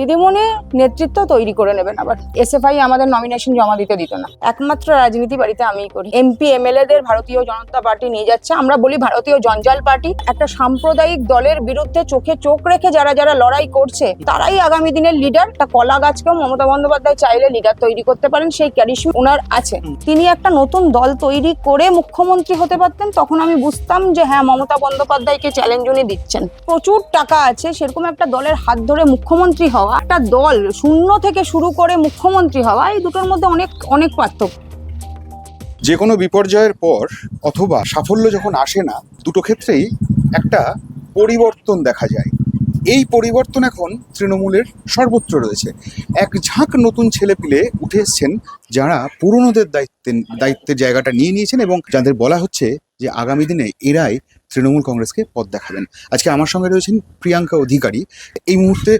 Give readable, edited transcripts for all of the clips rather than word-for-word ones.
দিদিমণি নেতৃত্ব তৈরি করে নেবেন। আবার এসএফআই আমাদের নমিনেশন জমা দিত না। একমাত্র রাজনীতি বাড়িতে আমিই করি। এমপি এমএলএদের ভারতীয় জনতা পার্টি নিয়ে যাচ্ছে। আমরা বলি ভারতীয় জঞ্জাল পার্টি। একটা সাম্প্রদায়িক দলের বিরুদ্ধে চোখে চোখ রেখে যারা যারা লড়াই করছে তারাই আগামী দিনের লিডার। একটা কলা গাছকেও মমতা বন্দ্যোপাধ্যায় চাইলে লিডার তৈরি করতে পারেন, সেই ক্যারিশমা ওনার আছে। তিনি একটা নতুন দল তৈরি করে মুখ্যমন্ত্রী হতে পারতেন, তখন আমি বুঝতাম যে হ্যাঁ, মমতা বন্দ্যোপাধ্যায়কে চ্যালেঞ্জ উনি দিচ্ছেন। প্রচুর টাকা আছে, সেরকম একটা দলের হাত ধরে মুখ্যমন্ত্রী হওয়া, একটা দল শূন্য থেকে শুরু করে মুখ্যমন্ত্রী হওয়া, এই দুটোর মধ্যে অনেক অনেক পার্থক্য। যে কোনো বিপর্যয়ের পর অথবা সাফল্য যখন আসে না, দুটো ক্ষেত্রেই একটা পরিবর্তন দেখা যায়। এই পরিবর্তন এখন তৃণমূলের সর্বত্র রয়েছে। এক ঝাঁক নতুন ছেলেপিলে উঠে এসছেন যারা পুরনোদের দায়িত্বের জায়গাটা নিয়ে নিয়েছেন এবং যাদের বলা হচ্ছে যে আগামী দিনে এরাই তৃণমূল কংগ্রেসকে পথ দেখাবেন। আজকে আমার সঙ্গে রয়েছেন প্রিয়াঙ্কা অধিকারী, এই মুহূর্তে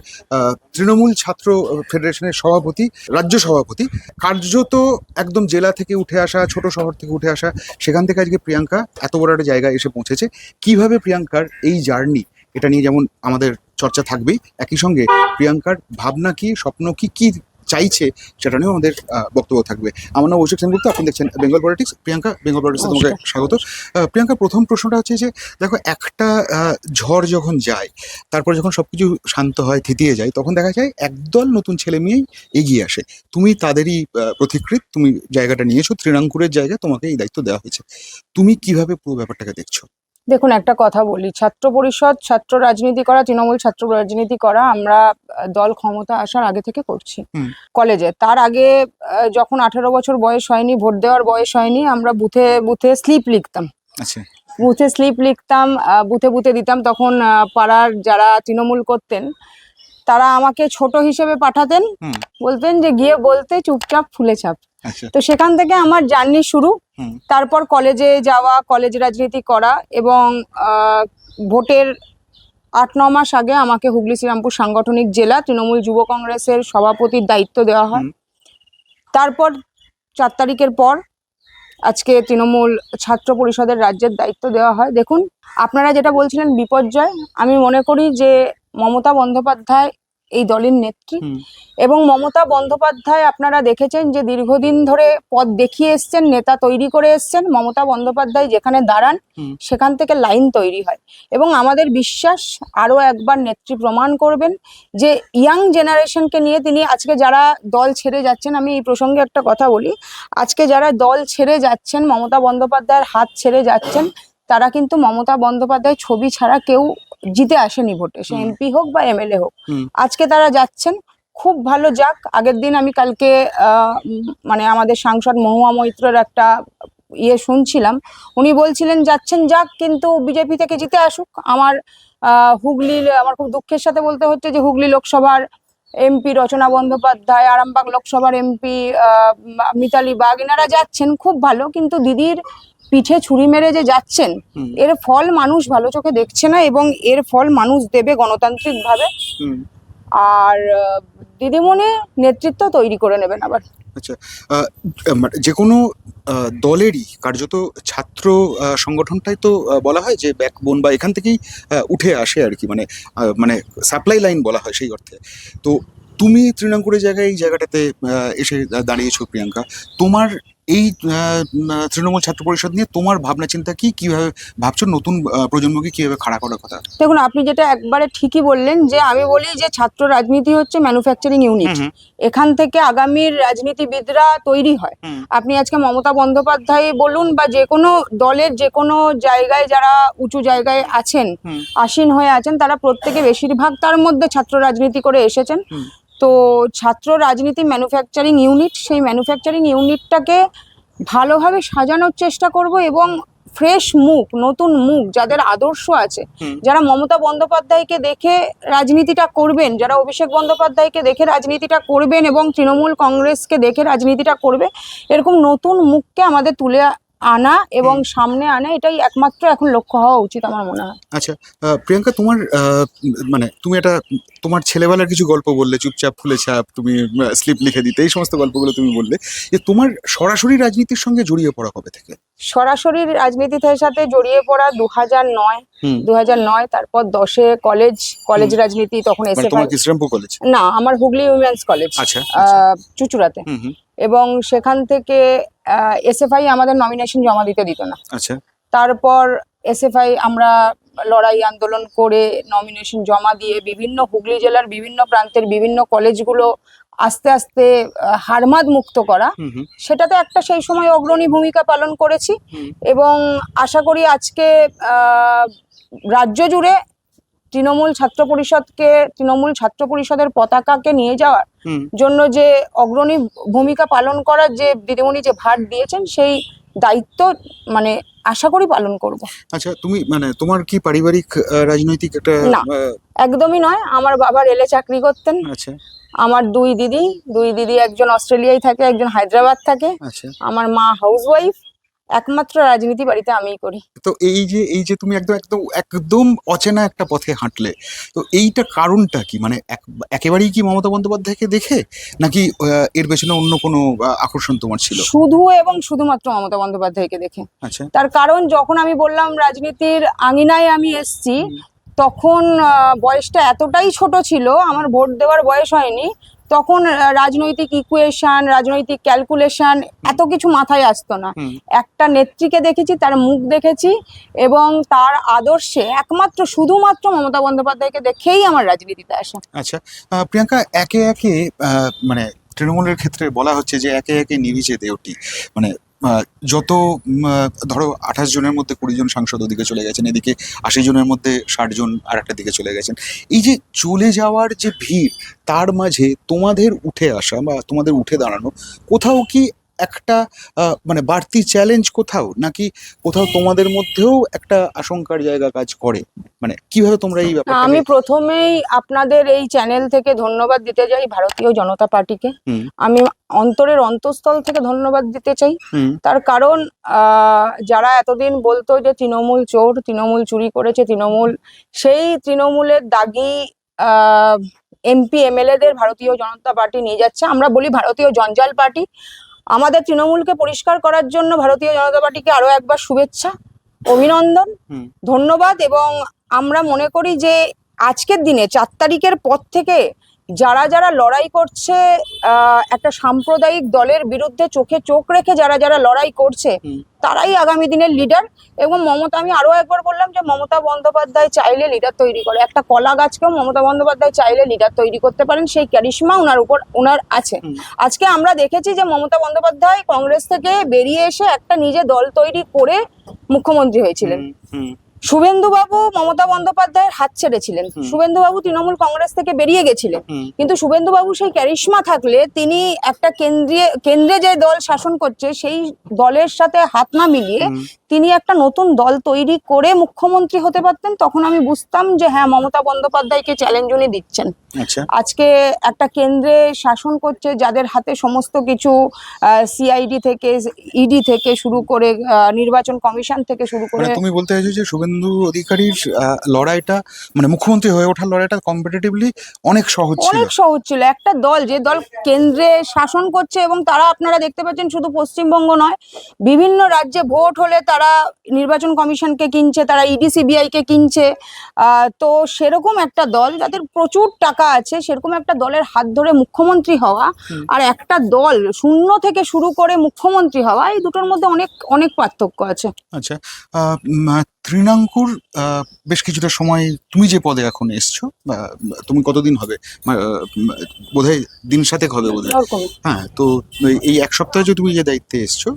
তৃণমূল ছাত্র ফেডারেশনের সভাপতি, রাজ্য সভাপতি। কার্যত একদম জেলা থেকে উঠে আসা, ছোট শহর থেকে উঠে আসা, সেখান থেকে আজকে প্রিয়াঙ্কা এত বড় একটা জায়গায় এসে পৌঁছেছে। কিভাবে প্রিয়াঙ্কার এই জার্নি, এটা নিয়ে যেমন আমাদের চর্চা থাকবেই, একই সঙ্গে প্রিয়াঙ্কার ভাবনা কি, স্বপ্ন কি, কি চাইছে সেটা নিয়েও আমাদের বক্তব্য থাকবে। আমার নাম অভিষেক সেনগুপ্ত, আপনি দেখছেন বেঙ্গল পলিটিক্স। প্রিয়াঙ্কা, বেঙ্গল পলিটিক্সে তোমাকে স্বাগত। প্রিয়াঙ্কা, প্রথম প্রশ্নটা হচ্ছে যে দেখো, একটা ঝড় যখন যায়, তারপর যখন সবকিছু শান্ত হয়, থিতিয়ে যায়, তখন দেখা যায় একদল নতুন ছেলে মেয়েই এগিয়ে আসে। তুমি তাদেরই প্রতিকৃত, তুমি জায়গাটা নিয়েছো, তৃণাঙ্কুরের জায়গায় তোমাকে এই দায়িত্ব দেওয়া হয়েছে। তুমি কিভাবে পুরো ব্যাপারটাকে দেখছো? দেখুন, একটা কথা বলি, ছাত্র পরিষদ, ছাত্র রাজনীতি করা, তৃণমূল ছাত্র রাজনীতি করা আমরা দল ক্ষমতা আসার আগে থেকে করছি। কলেজে তার আগে যখন 18 বছর বয়স হয়নি, ভোট দেওয়ার বয়স হয়নি, আমরা বুথে বুথে স্লিপ লিখতাম। আচ্ছা, বুথে স্লিপ লিখতাম, বুথে বুথে দিতাম। তখন পাড়ার যারা তৃণমূল করতেন তারা আমাকে ছোট হিসেবে পাঠাতেন, বলতেন যে গিয়ে বলতে চুপচাপ ফুলে ছাপ। তো সেখান থেকে আমার জার্নি শুরু। তারপর কলেজে যাওয়া, কলেজ রাজনীতি করা, এবং ভোটের 8-9 মাস আগে আমাকে হুগলি শ্রীরামপুর সাংগঠনিক জেলা তৃণমূল যুব কংগ্রেসের সভাপতির দায়িত্ব দেওয়া হয়। তারপর 4 তারিখের পর আজকে তৃণমূল ছাত্র পরিষদের রাজ্যের দায়িত্ব দেওয়া হয়। দেখুন, আপনারা যেটা বলছিলেন বিপর্যয়, আমি মনে করি যে মমতা বন্দ্যোপাধ্যায় এই দলের নেত্রী, এবং মমতা বন্দ্যোপাধ্যায় আপনারা দেখেছেন যে দীর্ঘদিন ধরে পথ দেখিয়ে এসছেন, নেতা তৈরি করে এসছেন। মমতা বন্দ্যোপাধ্যায় যেখানে দাঁড়ান সেখান থেকে লাইন তৈরি হয়, এবং আমাদের বিশ্বাস আরো একবার নেত্রী প্রমাণ করবেন যে ইয়াং জেনারেশনকে নিয়ে তিনি আজকে যারা দল ছেড়ে যাচ্ছেন, আমি এই প্রসঙ্গে একটা কথা বলি, আজকে যারা দল ছেড়ে যাচ্ছেন, মমতা বন্দ্যোপাধ্যায়ের হাত ছেড়ে যাচ্ছেন, তারা কিন্তু মমতা বন্দ্যোপাধ্যায় ছবি ছাড়া কেউ জিতে আসেনি ভোটে, সে এমপি হোক বা এমএলএ হোক। আজকে তারা যাচ্ছেন, খুব ভালো যাক। আগের দিন আমি কালকে মানে আমাদের সাংসদ মহুয়া মৈত্রের একটা শুনছিলাম, উনি বলছিলেন যাচ্ছেন যাক, কিন্তু বিজেপি থেকে জিতে আসুক। আমার আমার খুব দুঃখের সাথে বলতে হচ্ছে যে হুগলি লোকসভার এমপি রচনা বন্দ্যোপাধ্যায়, আরামবাগ লোকসভার এমপি মিতালি বাগ, এনারা যাচ্ছেন, খুব ভালো, কিন্তু দিদির পিঠে ছুরি মেরে যে যাচ্ছেন, এর ফল মানুষ ভালো চোখে দেখছে না, এবং এর ফল মানুষ দেবে গণতান্ত্রিক ভাবে। আর দিদিমণি নেতৃত্ব তৈরি করে নেবেন। আবার আচ্ছা, যে কোনো দলেরই কার্যত ছাত্র সংগঠনটাই তো বলা হয় যে ব্যাকবোন, বা এখান থেকেই উঠে আসে আর কি, মানে মানে সাপ্লাই লাইন বলা হয় সেই অর্থে। তো তুমি তৃণাঙ্কুরের জায়গায় এই জায়গাটাতে এসে দাঁড়িয়েছো প্রিয়াঙ্কা, তোমার এই তৃণমূল ছাত্র পরিষদ নিয়ে তোমার ভাবনা চিন্তা কি, কিভাবে ভাবছো নতুন প্রজন্মকে কিভাবে খাড়া করার কথা? দেখুন, আপনি যেটা একবারে ঠিকই বললেন, যে আমি বলি যে ছাত্র রাজনীতি হচ্ছে ম্যানুফ্যাকচারিং ইউনিট, এখান থেকে আগামীর রাজনীতিবিদরা তৈরি হয়। আপনি আজকে মমতা বন্দ্যোপাধ্যায় বলুন বা যে কোনো দলের যে কোনো জায়গায় যারা উঁচু জায়গায় আছেন, আসীন হয়ে আছেন, তারা প্রত্যেকে বেশিরভাগ তার মধ্যে ছাত্র রাজনীতি করে এসেছেন। তো ছাত্র রাজনীতি ম্যানুফ্যাকচারিং ইউনিট, সেই ম্যানুফ্যাকচারিং ইউনিটটাকে ভালোভাবে সাজানোর চেষ্টা করব, এবং ফ্রেশ মুখ, নতুন মুখ, যাদের আদর্শ আছে, যারা মমতা বন্দ্যোপাধ্যায়কে দেখে রাজনীতিটা করবেন, যারা অভিষেক বন্দ্যোপাধ্যায়কে দেখে রাজনীতিটা করবেন, এবং তৃণমূল কংগ্রেসকে দেখে রাজনীতিটা করবে, এরকম নতুন মুখকে আমাদের তুলে আনা এবং সামনে আনা, এটাই একমাত্র এখন লক্ষ্য হওয়া উচিত আমার মনে হয়। আচ্ছা, প্রিয়াঙ্কা, তোমার মানে তুমি এটা তোমার ছেলেবেলার কিছু গল্প বললে, চুপচাপ ফুলে ছাপ, তুমি স্লিপ লিখে দিতে, এই সমস্ত গল্পগুলো তুমি বললে, যে তোমার সরাসরি রাজনীতির সঙ্গে জড়িয়ে পড়া কবে থেকে? সরাসরি রাজনীতির সাথে জড়িয়ে পড়া 2009, 2009, তারপর 10-এ কলেজ রাজনীতি, তখন মানে এসএফআই। তোমার কি শ্রীরামপুর কলেজ? না, আমার হুগলি উইমেন্স কলেজ, আচ্ছা, চুচুড়াতে। হুম হুম, এবং সেখান থেকে এসএফআই আমাদের নমিনেশন জমা দিতে দিত না। আচ্ছা, তারপর এসএফআই আমরা লড়াই আন্দোলন করে নমিনেশন জমা দিয়ে বিভিন্ন হুগলি জেলার বিভিন্ন প্রান্তের বিভিন্ন কলেজগুলো আস্তে আস্তে হারমাদ মুক্ত করা, হুম হুম, সেটাতে একটা সেই সময় অগ্রণী ভূমিকা পালন করেছি। হুম। এবং আশা করি আজকে রাজ্য জুড়ে তৃণমূল ছাত্র পরিষদের পতাকাকে নিয়ে যাওয়ার হুম। জন্য যে অগ্রণী ভূমিকা পালন করার যে দিদিমণি যে ভার দিয়েছেন, সেই দায়িত্ব মানে আশা করি পালন করব। আচ্ছা, তুমি মানে তোমার কি পারিবারিক রাজনৈতিক একটা না, একদমই নয়। আমার বাবা রেলে চাকরি করতেন। আচ্ছা, আমার দুই দিদি, একজন অস্ট্রেলিয়ায় থাকে, একজন হায়দ্রাবাদ থাকে। আচ্ছা। আমার মা হাউসওয়াইফ। একমাত্র রাজনীতি বাড়িতে আমিই করি। তো এই যে তুমি একদম একদম একদম অচেনা একটা পথে হাঁটলে, তো এইটা কারণটা কি? মানে একেবারেই কি মমতা বন্দ্যোপাধ্যায়কে দেখে, নাকি এর পেছনে অন্য কোনো আকর্ষণ তোমার ছিল? শুধু এবং শুধুমাত্র মমতা বন্দ্যোপাধ্যায়কে দেখে। আচ্ছা, তার কারণ, যখন আমি বললাম রাজনীতির আঙিনায় আমি এসছি, তখন বয়সটা এতটাই ছোট ছিল, আমার ভোট দেওয়ার বয়স হয়নি। তখন রাজনৈতিক ইকুয়েশন, রাজনৈতিক ক্যালকুলেশন এত কিছু মাথায় আসতো না। একটা নেত্রীকে দেখেছি, তার মুখ দেখেছি, এবং তার আদর্শে একমাত্র শুধুমাত্র মমতা বন্দ্যোপাধ্যায়কে দেখেই আমার রাজনীতিতে আসা। আচ্ছা, প্রিয়াঙ্কা, একে একে মানে তৃণমূলের ক্ষেত্রে বলা হচ্ছে যে একে একে নিভিছে দেহটি, মানে যত ধরো 28 জনের মধ্যে 20 জন সাংসদ ওদিকে চলে গেছেন, এদিকে 80 জনের মধ্যে 60 জন আর একটা দিকে চলে গেছেন। এই যে চলে যাওয়ার যে ভিড়, তার মাঝে তোমাদের উঠে আসা বা তোমাদের উঠে দাঁড়ানো কোথাও কি একটা মানে বাড়তি চ্যালেঞ্জ কোথাও, নাকি কোথাও তোমাদের মধ্যেও একটা আশঙ্কার জায়গা কাজ করে? মানে কিভাবে তোমরা এই ব্যাপারটা? আমি প্রথমেই আপনাদের এই চ্যানেল থেকে ধন্যবাদ দিতে চাই ভারতীয় জনতা পার্টিকে। আমি অন্তরের অন্তঃস্থল থেকে ধন্যবাদ দিতে চাই। তার কারণ, যারা এতদিন বলতো যে তৃণমূল চোর, তৃণমূল চুরি করেছে, সেই তৃণমূলের দাগি এমপি এমএলএদের ভারতীয় জনতা পার্টি নিয়ে যাচ্ছে। আমরা বলি ভারতীয় জঞ্জাল পার্টি। আমাদের তৃণমূলকে পরিষ্কার করার জন্য ভারতীয় জনতা পার্টিকে আরো একবার শুভেচ্ছা, অভিনন্দন, ধন্যবাদ। এবং আমরা মনে করি যে আজকের দিনে 4 তারিখের পর থেকে যারা যারা লড়াই করছে, একটা সাম্প্রদায়িক দলের বিরুদ্ধে চোখে চোখ রেখে যারা লড়াই করছে, তারাই আগামী দিনের লিডার। এবং আমি আরো একবার বললাম যে মমতা বন্দ্যোপাধ্যায় চাইলে লিডার তৈরি করে। একটা কলা গাছকেও মমতা বন্দ্যোপাধ্যায় চাইলে লিডার তৈরি করতে পারেন, সেই ক্যারিশমা ওনার আছে। আজকে আমরা দেখেছি যে মমতা বন্দ্যোপাধ্যায় কংগ্রেস থেকে বেরিয়ে এসে একটা নিজে দল তৈরি করে মুখ্যমন্ত্রী হয়েছিলেন। শুভেন্দুবাবু মমতা বন্দ্যোপাধ্যায়ের হাত ছেড়েছিলেন। শুভেন্দুবাবু তৃণমূল কংগ্রেস থেকে বেরিয়ে গেছিলেন, কিন্তু শুভেন্দুবাবু সেই ক্যারিশমা থাকলে তিনি একটা কেন্দ্রে যে দল শাসন করছে সেই দলের সাথে হাত না মিলিয়ে তিনি একটা নতুন দল তৈরি করে মুখ্যমন্ত্রী হতে পারতেন। তখন আমি বুঝতাম যে হ্যাঁ, মমতা বন্দ্যোপাধ্যায়কে চ্যালেঞ্জ উনি দিচ্ছেন। আজকে একটা কেন্দ্রে শাসন করছে, যাদের হাতে সমস্ত কিছু, সিআইডি থেকে ইডি থেকে শুরু করে নির্বাচন কমিশন থেকে শুরু করে। তুমি বলতে চাইছো যে শুভেন্দু অধিকারীর লড়াইটা, মানে মুখ্যমন্ত্রী হয়ে ওঠার লড়াইটা কম্পিটিটিভলি অনেক সহজ ছিল। একটা দল, যে দল কেন্দ্রে শাসন করছে, এবং তারা আপনারা দেখতে পাচ্ছেন শুধু পশ্চিমবঙ্গ নয়, বিভিন্ন রাজ্যে ভোট হলে তারা নির্বাচন কমিশনকে কিনছে, তারা ইডি সিবিআই কে কিনছে। তো সেরকম একটা দল যাদের প্রচুর টাকা আছে, সেরকম একটা দলের হাত ধরে মুখ্যমন্ত্রী হওয়া আর একটা দল শূন্য থেকে শুরু করে মুখ্যমন্ত্রী হওয়া, এই দুটোর মধ্যে অনেক অনেক পার্থক্য আছে। আচ্ছা, তৃণাঙ্কুর বেশ কিছুটা সময় তুমি যে পদে এখন এসছো, তুমি কতদিন হবে, বোধহয় দিন 7 হবে বোধহয়। হ্যাঁ, তো এই 1 সপ্তাহে যে তুমি যে দায়িত্বে এসছো,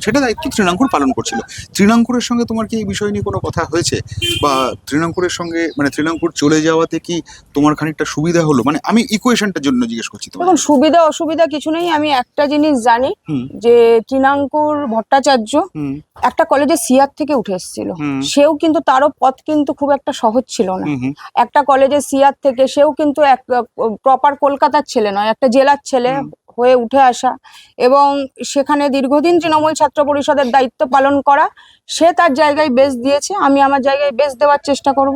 সেটা দায়িত্ব তৃণাঙ্কুর পালন করছিল। তৃণাঙ্কুরের সঙ্গে তোমার কি এই বিষয় নিয়ে কোনো কথা হয়েছে, বা তৃণাঙ্কুরের সঙ্গে, মানে তৃণাঙ্কুর চলে যাওয়াতে কি তোমার খানিকটা সুবিধা হলো? মানে আমি ইকুয়েশনটার জন্য জিজ্ঞেস করছি। দেখুন, সুবিধা অসুবিধা কিছু নেই। আমি একটা জিনিস জানি যে তৃণাঙ্কুর ভট্টাচার্য একটা কলেজে সিআর থেকে উঠে এসেছিল। সেও কিন্তু, তারও পথ কিন্তু খুব একটা সহজ ছিল না। একটা কলেজে সিআর থেকে, সেও কিন্তু এক প্রপার কলকাতার ছেলে নয়, একটা জেলার ছেলে, হয়ে উঠে আসা এবং সেখানে দীর্ঘদিন তৃণমূল ছাত্র পরিষদের দায়িত্ব পালন করা, সে তার জায়গায় বেশ দিয়েছে, আমি আমার জায়গায় বেশ দেওয়ার চেষ্টা করব।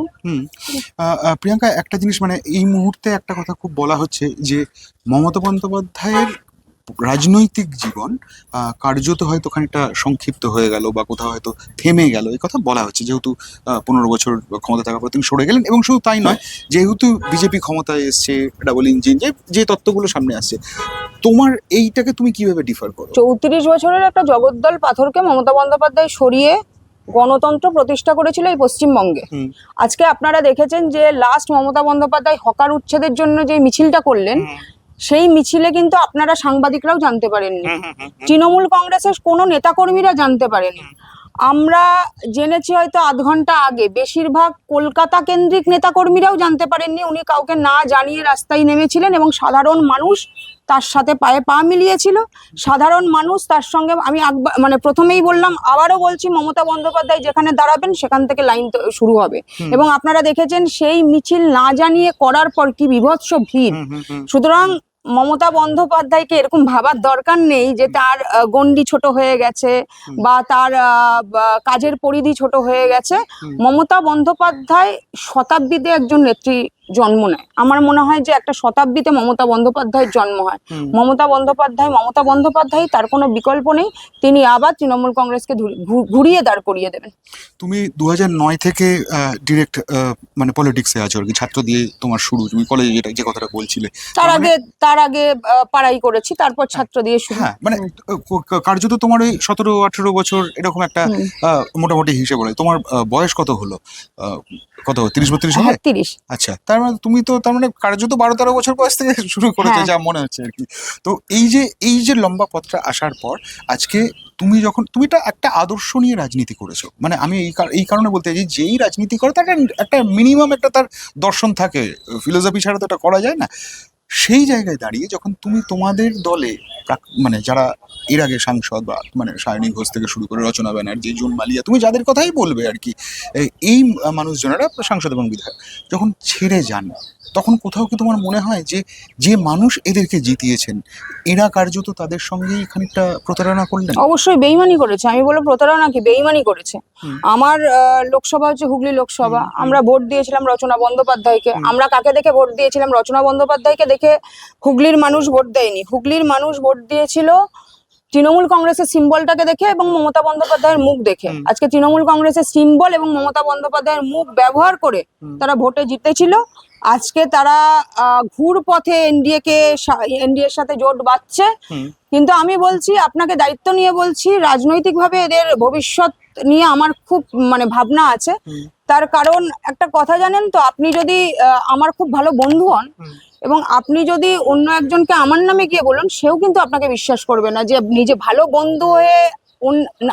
প্রিয়াঙ্কা, একটা জিনিস মানে এই মুহূর্তে একটা কথা খুব বলা হচ্ছে যে মমতা বন্দ্যোপাধ্যায়ের রাজনৈতিক জীবন কার্যত হয়তো খানিকটা সংক্ষিপ্ত হয়ে গেল বা কোথাও হয়তো থেমে গেল, এই কথা বলা হচ্ছে, যেহেতু 15 বছর ক্ষমতা থাকার পর তিনি সরে গেলেন। এবং শুধু তাই নয়, যেহেতু বিজেপি ক্ষমতায় এসছে, ডাবল ইঞ্জিন, যে তত্ত্বগুলো সামনে আসছে, তোমার এইটাকে তুমি কিভাবে ডিফার করো? 34 বছরের একটা জগদ্দল পাথরকে মমতা বন্দ্যোপাধ্যায় সরিয়ে গণতন্ত্র প্রতিষ্ঠা করেছিল এই পশ্চিমবঙ্গে। আজকে আপনারা দেখেছেন যে লাস্ট মমতা বন্দ্যোপাধ্যায় হকার উচ্ছেদের জন্য যে মিছিলটা করলেন, সেই মিছিলে কিন্তু আপনারা সাংবাদিকরাও জানতে পারেননি, তৃণমূল কংগ্রেসের কোনো নেতাকর্মীরা জানতে পারেনি। আমরা জেনেছি হয়তো আধ ঘন্টা আগে, বেশিরভাগ কলকাতা কেন্দ্রিক নেতাকর্মীরাও জানতে পারেননি। উনি কাউকে না জানিয়ে রাস্তায় নেমেছিলেন এবং সাধারণ মানুষ তার সাথে পায়ে পা মিলিয়েছিল। সাধারণ মানুষ তার সঙ্গে, আমি মানে প্রথমেই বললাম, আবারও বলছি, মমতা বন্দ্যোপাধ্যায় যেখানে দাঁড়াবেন সেখান থেকে লাইন শুরু হবে। এবং আপনারা দেখেছেন সেই মিছিল না জানিয়ে করার পর কি বিভৎস ভিড়। সুতরাং মমতা বন্দ্যোপাধ্যায়কে এরকম ভাবার দরকার নেই যে তার গণ্ডি ছোট হয়ে গেছে বা তার কাজের পরিধি ছোট হয়ে গেছে। মমতা বন্দ্যোপাধ্যায় শতাব্দীতে একজন নেত্রী জন্ম নেয়। আমার মনে হয় যে একটা শতাব্দীতে মমতা বন্দ্যোপাধ্যায়ের জন্ম হয়। মমতা বন্দ্যোপাধ্যায়, তার কোনো বিকল্প নেই। তিনি আবার তৃণমূল কংগ্রেসকে ঘুরিয়ে দাঁড় করিয়ে দেবেন। তুমি 2009 থেকে ডিরেক্ট মানে পলিটিক্সে আছো আর কি, ছাত্র দিয়ে তোমার শুরু, তুমি কলেজে যে কথাটা বলছিলে। তার আগে পড়াই করেছি, তারপর ছাত্র দিয়ে শুরু। হ্যাঁ, মানে কার্যত তোমার ওই 17-18 বছর এরকম একটা মোটামুটি হিসেবে বলে। তোমার বয়স কত হলো? কত 30-32 হবে? 30। আচ্ছা, তার মানে তুমি তো তার মানে কার্যত 12-13 বছর বয়স থেকে শুরু করেছো, যা মনে হচ্ছে আর কি। তো এই যে লম্বা পথটা আসার পর আজকে তুমি যখন তুমি একটা আদর্শ নিয়ে রাজনীতি করেছো, মানে আমি এই কারণে বলতে চাই, যেই রাজনীতি করে তার একটা মিনিমাম একটা তার দর্শন থাকে, ফিলোসফি ছাড়া তো এটা করা যায় না। সেই জায়গায় দাঁড়িয়ে যখন তুমি তোমাদের দলে মানে যারা এর আগে সাংসদ বা মানে সায়নী ঘোষ থেকে শুরু করে রচনা ব্যানার্জি, জুন মালিয়া, তুমি যাদের কথাই বলবে আর কি, এই মানুষজনেরা সাংসদ এবং বিধায়ক যখন ছেড়ে যান, তখন কোথাও কি তোমার মনে হয় যে মানুষ এদেরকে জিতিয়েছেন, এরা কার্যত তাদের সঙ্গেই খানিকটা প্রতারণা করলেন? অবশ্যই বেইমানি করেছে। আমি বলবো প্রতারণা কি, বেইমানি করেছে। আমার লোকসভা হচ্ছে হুগলি লোকসভা, আমরা ভোট দিয়েছিলাম রচনা বন্দ্যোপাধ্যায়কে। আমরা কাকে দেখে ভোট দিয়েছিলাম? রচনা বন্দ্যোপাধ্যায়কে দেখে হুগলির মানুষ ভোট দেয়নি। হুগলির মানুষ ভোট দিয়েছিল তৃণমূল কংগ্রেসের সিম্বলটাকে দেখে এবং মমতা বন্দ্যোপাধ্যায়ের মুখ দেখে। আজকে তৃণমূল কংগ্রেসের সিম্বল এবং মমতা বন্দ্যোপাধ্যায়ের মুখ ব্যবহার করে তারা ভোটে জিতেছিল। আজকে তারা ঘুর পথে এনডিএর সাথে জোট বাঁধছে। কিন্তু আমি বলছি, আপনাকে দায়িত্ব নিয়ে বলছি, রাজনৈতিকভাবে এদের ভবিষ্যৎ নিয়ে আমার খুব মানে ভাবনা আছে। তার কারণ একটা কথা জানেন তো, আপনি যদি আমার খুব ভালো বন্ধু হন এবং আপনি যদি অন্য একজনকে আমার নামে গিয়ে বলুন, সেও কিন্তু আপনাকে বিশ্বাস করবে না। যে নিজে ভালো বন্ধু হয়ে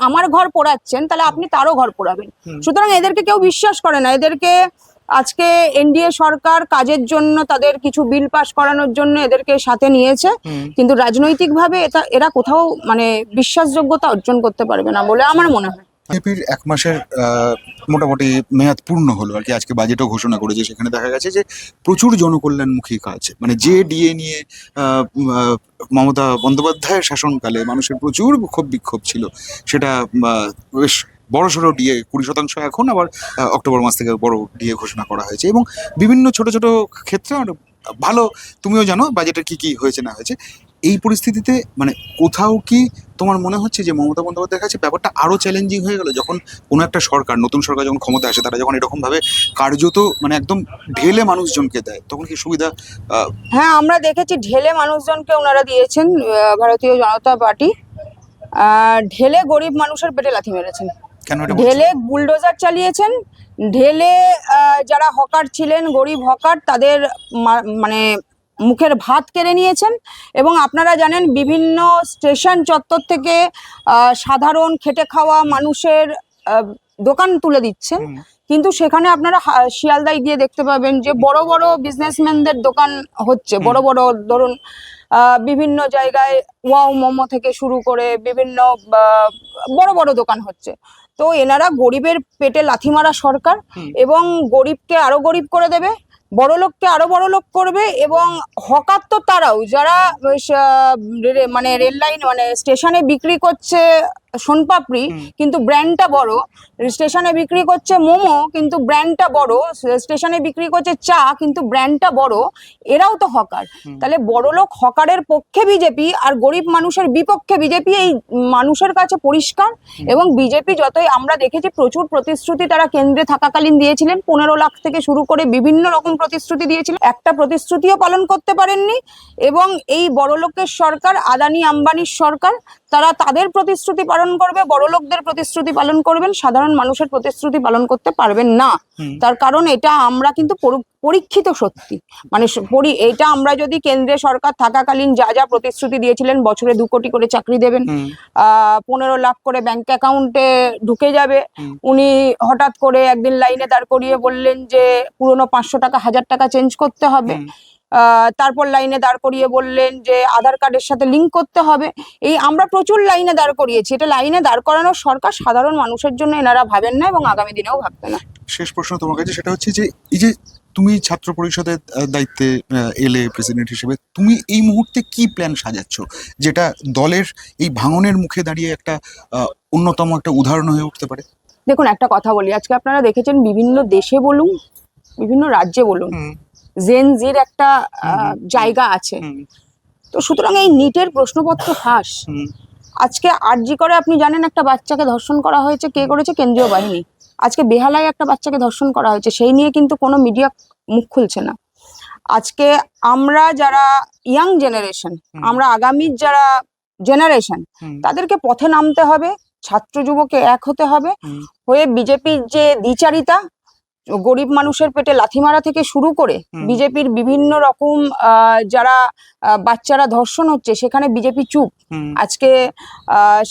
আমার ঘর পোড়াচ্ছেন, তাহলে আপনি তারও ঘর পোড়াবেন। সুতরাং এদেরকে কেউ বিশ্বাস করে না। এদেরকে আজকে এনডিএ সরকার কাজের জন্য, তাদের কিছু বিল পাস করানোর জন্য এদেরকে সাথে নিয়েছে, কিন্তু রাজনৈতিকভাবে এরা কোথাও মানে বিশ্বাসযোগ্যতা অর্জন করতে পারবে না বলে আমার মনে হয়। বিজেপির 1 মাসের মোটামুটি মেয়াদ পূর্ণ হলো আর কি, আজকে বাজেটও ঘোষণা করেছে। সেখানে দেখা গেছে যে প্রচুর জনকল্যাণমুখী কাজ, মানে যে ডিএ নিয়ে মমতা বন্দ্যোপাধ্যায়ের শাসনকালে মানুষের প্রচুর ক্ষোভ বিক্ষোভ ছিল, সেটা বেশ বড়সড় ডিএ 20% এখন আবার অক্টোবর মাস থেকে বড় ডিএ ঘোষণা করা হয়েছে। এবং বিভিন্ন ছোট ছোট ক্ষেত্রে ভালো, তুমিও জানো বাজেটের কি হয়েছে না হয়েছে। এই পরিস্থিতিতে মানে কোথাও কি তোমার মনে হচ্ছে যে মমতা বন্দ্যোপাধ্যায়ের কাছে ব্যাপারটা আরো চ্যালেঞ্জিং হয়ে গেল, যখন কোনো একটা সরকার, নতুন সরকার যখন ক্ষমতা আসে, তারা যখন এরকম ভাবে কার্যত মানে একদম ঢেলে মানুষজনকে দেয়, তখন কি সুবিধা? হ্যাঁ, আমরা দেখেছি ঢেলে মানুষজনকে ওনারা দিয়েছেন। ভারতীয় জনতা পার্টি ঢেলে গরিব মানুষের পেটে লাথি মেরেছেন, ঢেলে বুলডোজার চালিয়েছেন, ঢেলে যারা হকার ছিলেন, গরিব হকার, তাদের মানে মুখের ভাত কেড়ে নিয়েছেন। এবং আপনারা জানেন, বিভিন্ন স্টেশন চত্বর থেকে সাধারণ খেটে খাওয়া মানুষের দোকান তুলে দিচ্ছেন। কিন্তু সেখানে আপনারা শিয়ালদায় গিয়ে দেখতে পাবেন যে বড় বড় বিজনেসম্যানদের দোকান হচ্ছে, বড় বড়, ধরুন বিভিন্ন জায়গায় ওয়াও মোমো থেকে শুরু করে বিভিন্ন বড় বড় দোকান হচ্ছে। তো এনারা গরিবের পেটে লাথি মারা সরকার, এবং গরিবকে আরো গরিব করে দেবে। বড়লোককে আরো বড়লোক করবে, এবং হকার তো তারাও যারা মানে রেল লাইন মানে স্টেশনে বিক্রি করছে সোনপাপড়ি কিন্তু ব্র্যান্ডটা বড়, স্টেশনে বিক্রি করছে মোমো কিন্তু ব্র্যান্ডটা বড়, স্টেশনে বিক্রি করছে চা কিন্তু ব্র্যান্ডটা বড়, এরাও তো হকার। তাহলে বড়লোক হকারের পক্ষে বিজেপি আর গরিব মানুষের বিপক্ষে বিজেপি, এই মানুষের কাছে পরিষ্কার। এবং বিজেপি যতই আমরা দেখেছি প্রচুর প্রতিশ্রুতি তারা কেন্দ্রে থাকাকালীন দিয়েছিলেন, 15 লাখ থেকে শুরু করে বিভিন্ন রকম প্রতিশ্রুতি দিয়েছিলেন, একটা প্রতিশ্রুতিও পালন করতে পারেননি। এবং এই বড়লোকের সরকার, আদানি আম্বানির সরকার, তারা তাদের প্রতিশ্রুতি পালন করবে, বড়লোকদের প্রতিশ্রুতি পালন করবেন, সাধারণ মানুষের প্রতিশ্রুতি পালন করতে পারবেন না। তার কারণ এটা আমরা কিন্তু পরীক্ষিত সত্যি, মানে এটা আমরা যদি কেন্দ্রে সরকার থাকাকালীন যা যা প্রতিশ্রুতি দিয়েছিলেন, বছরে 2 কোটি করে চাকরি দেবেন, 15 লাখ করে ব্যাংক অ্যাকাউন্টে ঢুকে যাবে, উনি হঠাৎ করে একদিন লাইনে দাঁড় করিয়ে বললেন যে পুরনো 500 টাকা 1000 টাকা চেঞ্জ করতে হবে, তারপর লাইনে দাঁড় করিয়ে বললেন যে আধার কার্ডের সাথে লিঙ্ক করতে হবে। এই আমরা প্রচুর লাইনে দাঁড় করিয়েছি, এটা লাইনে দাঁড় করানোর সরকার সাধারণ মানুষের জন্য এনারা ভাবেন না এবং আগামী দিনেও ভাববে না। শেষ প্রশ্ন তোমার কাছে, সেটা হচ্ছে যে এই যে তুমি ছাত্র পরিষদের দায়িত্বে এলে প্রেসিডেন্ট হিসেবে, তুমি এই মুহূর্তে কি প্ল্যান সাজাচ্ছ যেটা দলের এই ভাঙনের মুখে দাঁড়িয়ে একটা অন্যতম একটা উদাহরণ হয়ে উঠতে পারে? দেখুন, একটা কথা বলি, আজকে আপনারা দেখেছেন বিভিন্ন দেশে বলুন, বিভিন্ন রাজ্যে বলুন, জেন জির একটা জায়গা আছে। তো সুতরাং এই নিটের প্রশ্নপত্র ফাঁস, আজকে আরজি করে আপনি জানেন একটা বাচ্চাকে ধর্ষণ করা হয়েছে, কে করেছে? কেন্দ্রীয় বাহিনী। আজকে বেহালায় একটা বাচ্চাকে ধর্ষণ করা হয়েছে, সেই নিয়ে কিন্তু কোনো মিডিয়া মুখ খুলছে না। আজকে আমরা যারা ইয়াং জেনারেশন, আমরা আগামীর যারা জেনারেশন, তাদেরকে পথে নামতে হবে, ছাত্র যুবকে এক হতে হবে, হয়ে বিজেপির যে দ্বিচারিতা, গরিব মানুষের পেটে লাথি মারা থেকে শুরু করে বিজেপির বিভিন্ন রকম যারা বাচ্চারা ধর্ষণ হচ্ছে সেখানে বিজেপি চুপ। আজকে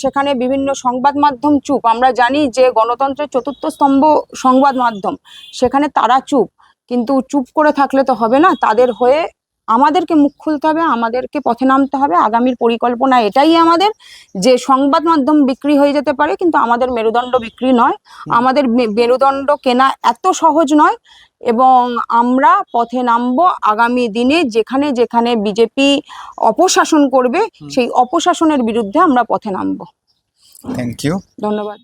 সেখানে বিভিন্ন সংবাদ মাধ্যম চুপ। আমরা জানি যে গণতন্ত্রের 4র্থ স্তম্ভ সংবাদ মাধ্যম, সেখানে তারা চুপ। কিন্তু চুপ করে থাকলে তো হবে না, তাদের হয়ে আমাদেরকে মুখ খুলতে হবে, আমাদেরকে পথে নামতে হবে। আগামীর পরিকল্পনা এটাই আমাদের, যে সংবাদ মাধ্যম বিক্রি হয়ে যেতে পারে কিন্তু আমাদের মেরুদণ্ড বিক্রি নয়, আমাদের মেরুদণ্ড কেনা এত সহজ নয়। এবং আমরা পথে নামবো আগামী দিনে, যেখানে যেখানে বিজেপি অপশাসন করবে সেই অপশাসনের বিরুদ্ধে আমরা পথে নামবো। থ্যাংক ইউ, ধন্যবাদ।